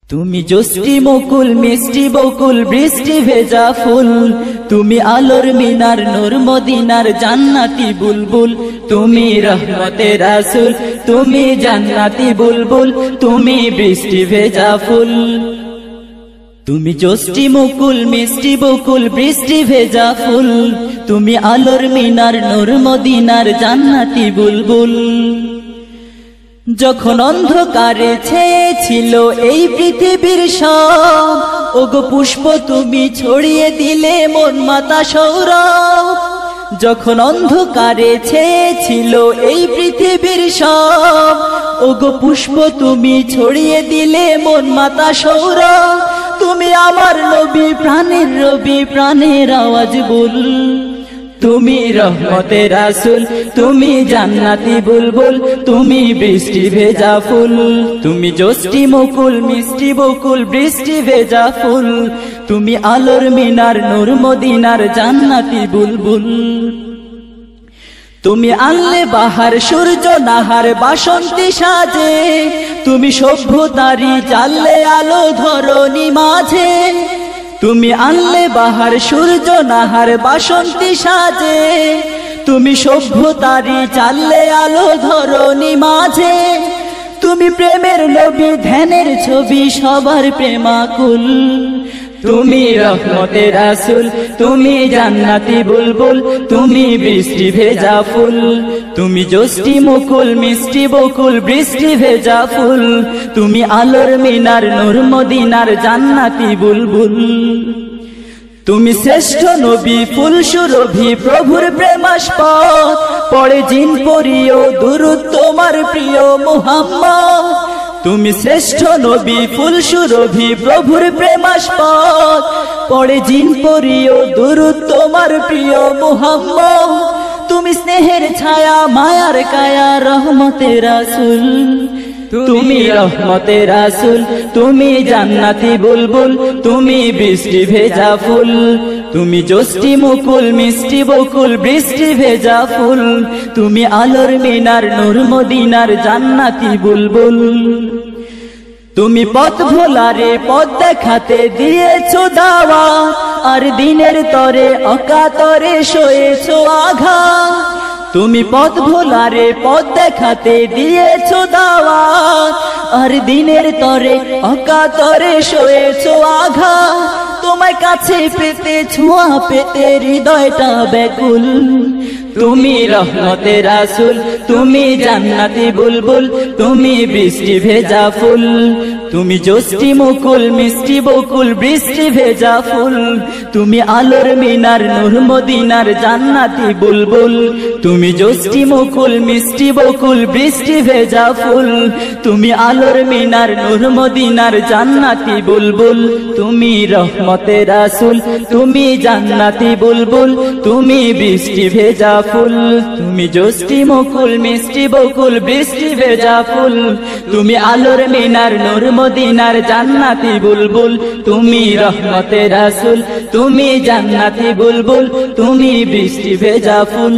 তুমি জোষ্টি মুকুল মিষ্টি বকুল বৃষ্টি ভেজা ফুল, তুমি আলোর মিনার নূর মদিনার জান্নাতি বুলবুল, তুমি রহমতের রাসূল, তুমি জান্নাতি বুলবুল, তুমি বৃষ্টি ভেজা ফুল। তুমি জোষ্টি মুকুল মিষ্টি বকুল বৃষ্টি ভেজা ফুল, তুমি আলোর মিনার নূর মদিনার জান্নাতি বুলবুল। যখন অন্ধকারে ছেয়েছিল এই পৃথিবীর সব, ওগো পুষ্প তুমি ছড়িয়ে দিলে মন মাতা সৌরভ। যখন অন্ধকারে ছেয়েছিল এই পৃথিবীর সব, ওগো পুষ্প তুমি ছড়িয়ে দিলে মন মাতা সৌরভ। তুমি আমার নবী প্রাণের রবি প্রাণের আওয়াজ বল, তুমি রহমতের রাসূল, তুমি জান্নাতি বুলবুল, তুমি বৃষ্টি ভেজা ফুল। তুমি জোষ্টি মুকুল মিষ্টি বকুল বৃষ্টি ভেজা ফুল, তুমি আলোর মিনার নূর মদিনার জান্নাতি বুলবুল। তুমি আনলে বাহার সূর্য নাহার বাসন্তী সাজে, তুমি সভ্যতারি জানলে আলো ধরণী মাঝে। তুমি আনলে বাহার সূর্য নাহার বাসন্তী সাজে, তুমি সভ্যতারি চাললে আলো ধরণী মাঝে। তুমি প্রেমের নবী ধ্যানের ছবি সবার প্রেমাকুল, তুমি রহমতের রাসূল, তুমি জান্নাতি বুলবুল, তুমি বৃষ্টি ভেজা ফুল। তুমি জোষ্টি মুকুল মিষ্টি বকুল বৃষ্টি ভেজা ফুল, তুমি আলোর মিনার নূর মদিনার জান্নাতি বুলবুল। তুমি শ্রেষ্ঠ নবী ফুল সুরভি প্রভুর প্রেমাস্পদ, পড়ে জিন পরিও দুরূদ তোমার প্রিয় মুহাম্মদ। তুমি শ্রেষ্ঠ নবী ফুল সুরভি প্রভুর প্রেমাস্পদ, পড়ে জিন পরিও দুরূদ তোমার প্রিয় মুহাম্মদ। তুমি স্নেহের ছায়া মায়ার কায়া রহমতের রাসূল, তুমি রহমতের রাসূল, তুমি জান্নাতি বুলবুল, তুমি বৃষ্টি ভেজা ফুল। তুমি জোষ্টি মুকুল মিষ্টি বকুল বৃষ্টি ভেজা ফুল, তুমি আলোর মিনার নূর মদিনার জান্নাতি বুলবুল। তুমি পথ ভোলারে পথ দেখাতে দিয়েছো দাওয়াত, আর দিনের তরে অকাতরে সয়েছো আঘাত। তুমি পথ ভোলারে পথ দেখাতে দিয়েছো দাওয়াত, আর দিনের তরে অকাতরে সয়েছো আঘাত। তোমায় কাছে পেতে ছোঁয়া পেতে হৃদয়টা ব্যাকুল, তুমি রহমতের রাসূল, তুমি জান্নাতি বুলবুল, তুমি বৃষ্টি ভেজা ফুল। তুমি জোষ্টি মুকুল মিষ্টি বকুল বৃষ্টি ভেজা ফুল, তুমি আলোর মিনার নূর মদিনার জান্নাতি বুলবুল। তুমি জোষ্টি মুকুল মিষ্টি বকুল বৃষ্টি ভেজা ফুল, তুমি আলোর মিনার নূর মদিনার জান্নাতি বুলবুল। তুমি রহমতের রাসূল, তুমি জান্নাতি বুলবুল, তুমি বৃষ্টি ভেজা ফুল। তুমি জোষ্টি মুকুল মিষ্টি বকুল বৃষ্টি ভেজা ফুল, তুমি আলোর মিনার নূর মদিনার জান্নাতি বুলবুল। তুমি রহমতের রাসূল, তুমি জান্নাতি বুলবুল, তুমি বৃষ্টি ভেজা ফুল।